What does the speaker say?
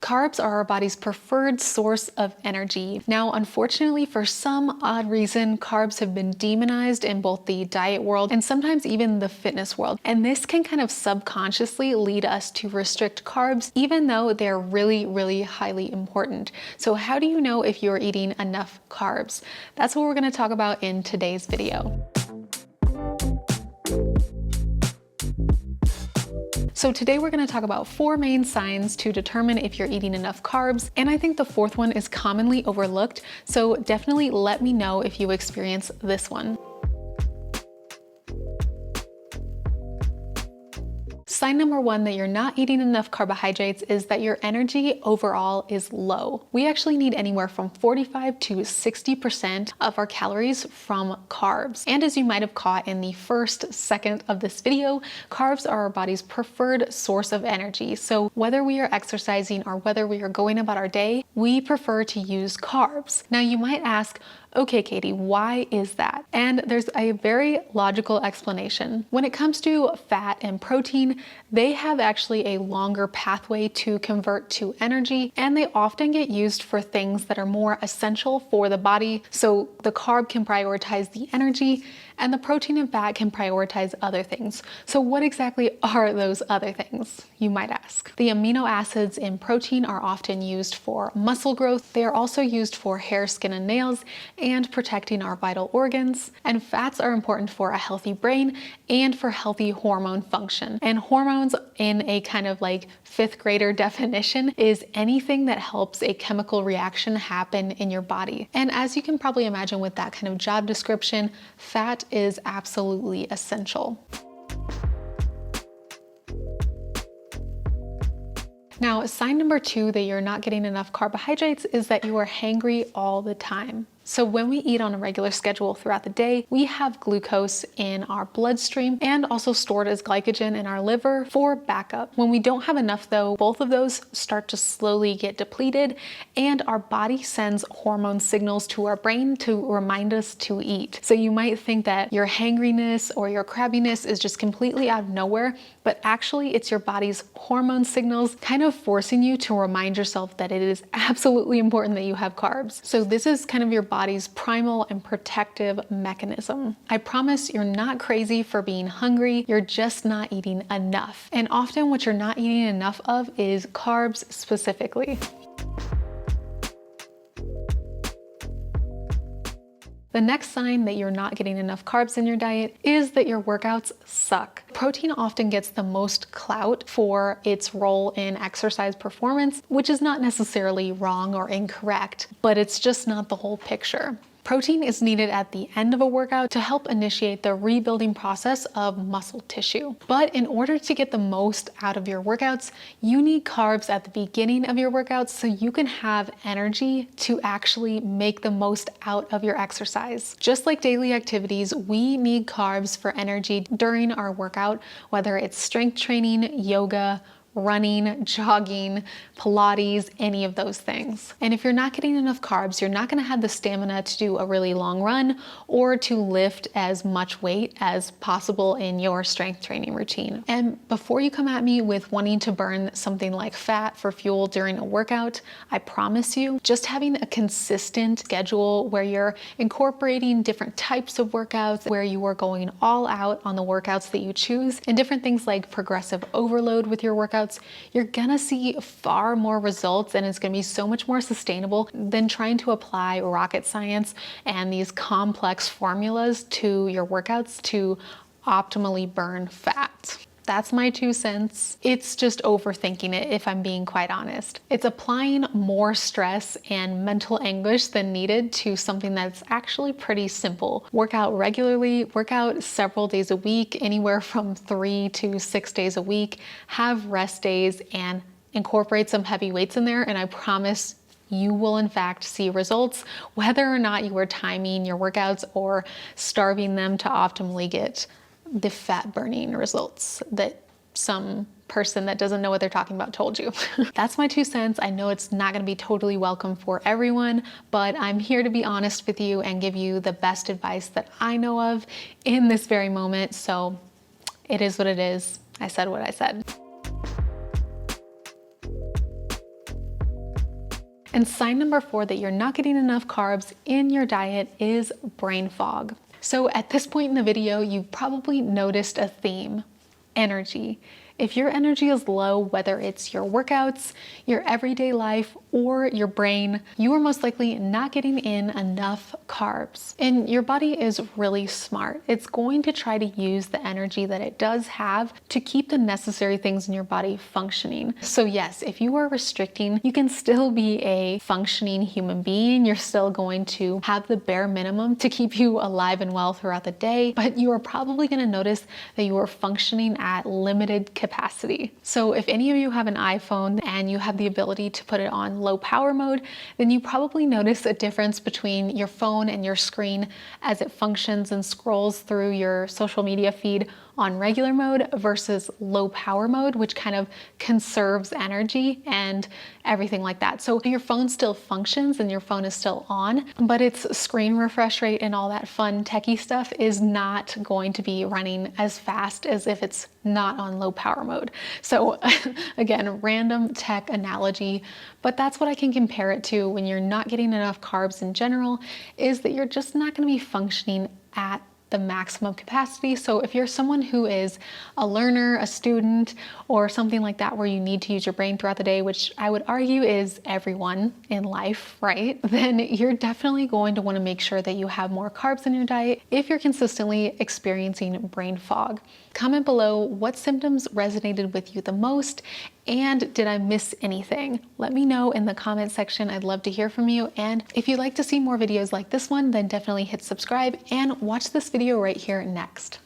Carbs are our body's preferred source of energy. Now, unfortunately, for some odd reason, carbs have been demonized in both the diet world and sometimes even the fitness world. And this can kind of subconsciously lead us to restrict carbs, even though they're really, really highly important. So how do you know if you're eating enough carbs? That's what we're going to talk about in today's video. So today we're going to talk about 4 main signs to determine if you're eating enough carbs, and I think the 4th one is commonly overlooked, so definitely let me know if you experience this one. Sign number 1 that you're not eating enough carbohydrates is that your energy overall is low. We actually need anywhere from 45 to 60% of our calories from carbs. And as you might have caught in the first second of this video, carbs are our body's preferred source of energy. So whether we are exercising or whether we are going about our day, we prefer to use carbs. Now you might ask, okay, Katie, why is that? And there's a very logical explanation. When it comes to fat and protein, they have actually a longer pathway to convert to energy, and they often get used for things that are more essential for the body. So the carb can prioritize the energy, and the protein and fat can prioritize other things. So what exactly are those other things, you might ask? The amino acids in protein are often used for muscle growth. They are also used for hair, skin, and nails, and protecting our vital organs. And fats are important for a healthy brain and for healthy hormone function. And hormones, in a kind of like 5th grader definition, is anything that helps a chemical reaction happen in your body. And as you can probably imagine with that kind of job description, fat is absolutely essential. Now, sign number 2 that you're not getting enough carbohydrates is that you are hangry all the time. So when we eat on a regular schedule throughout the day, we have glucose in our bloodstream and also stored as glycogen in our liver for backup. When we don't have enough though, both of those start to slowly get depleted, and our body sends hormone signals to our brain to remind us to eat. So you might think that your hangriness or your crabbiness is just completely out of nowhere, but actually it's your body's hormone signals kind of forcing you to remind yourself that it is absolutely important that you have carbs. So this is kind of your body's primal and protective mechanism. I promise you're not crazy for being hungry, you're just not eating enough. And often what you're not eating enough of is carbs specifically. The next sign that you're not getting enough carbs in your diet is that your workouts suck. Protein often gets the most clout for its role in exercise performance, which is not necessarily wrong or incorrect, but it's just not the whole picture. Protein is needed at the end of a workout to help initiate the rebuilding process of muscle tissue. But in order to get the most out of your workouts, you need carbs at the beginning of your workouts so you can have energy to actually make the most out of your exercise. Just like daily activities, we need carbs for energy during our workout, whether it's strength training, yoga, running, jogging, Pilates, any of those things. And if you're not getting enough carbs, you're not going to have the stamina to do a really long run or to lift as much weight as possible in your strength training routine. And before you come at me with wanting to burn something like fat for fuel during a workout, I promise you, just having a consistent schedule where you're incorporating different types of workouts, where you are going all out on the workouts that you choose, and different things like progressive overload with your workouts, you're gonna see far more results, and it's gonna be so much more sustainable than trying to apply rocket science and these complex formulas to your workouts to optimally burn fat. That's my 2 cents. It's just overthinking it, if I'm being quite honest. It's applying more stress and mental anguish than needed to something that's actually pretty simple. Work out regularly, work out several days a week, anywhere from 3 to 6 days a week, have rest days, and incorporate some heavy weights in there, and I promise you will in fact see results, whether or not you are timing your workouts or starving them to optimally get the fat burning results that some person that doesn't know what they're talking about told you. That's my 2 cents. I know it's not going to be totally welcome for everyone, but I'm here to be honest with you and give you the best advice that I know of in this very moment. So it is what it is. I said what I said. And sign number 4 that you're not getting enough carbs in your diet is brain fog. So at this point in the video, you've probably noticed a theme: energy. If your energy is low, whether it's your workouts, your everyday life, or your brain, you are most likely not getting in enough carbs. And your body is really smart. It's going to try to use the energy that it does have to keep the necessary things in your body functioning. So yes, if you are restricting, you can still be a functioning human being. You're still going to have the bare minimum to keep you alive and well throughout the day, but you are probably going to notice that you are functioning at limited capacity. So if any of you have an iPhone and you have the ability to put it on low power mode, then you probably notice a difference between your phone and your screen as it functions and scrolls through your social media feed on regular mode versus low power mode, which kind of conserves energy and everything like that. So your phone still functions and your phone is still on, but its screen refresh rate and all that fun techie stuff is not going to be running as fast as if it's not on low power mode. So again, random tech analogy, but that's what I can compare it to when you're not getting enough carbs in general, is that you're just not going to be functioning at the maximum capacity. So if you're someone who is a learner, a student, or something like that where you need to use your brain throughout the day, which I would argue is everyone in life, right? Then you're definitely going to want to make sure that you have more carbs in your diet if you're consistently experiencing brain fog. Comment below what symptoms resonated with you the most, and did I miss anything? Let me know in the comment section. I'd love to hear from you. And if you'd like to see more videos like this one, then definitely hit subscribe and watch this video right here next.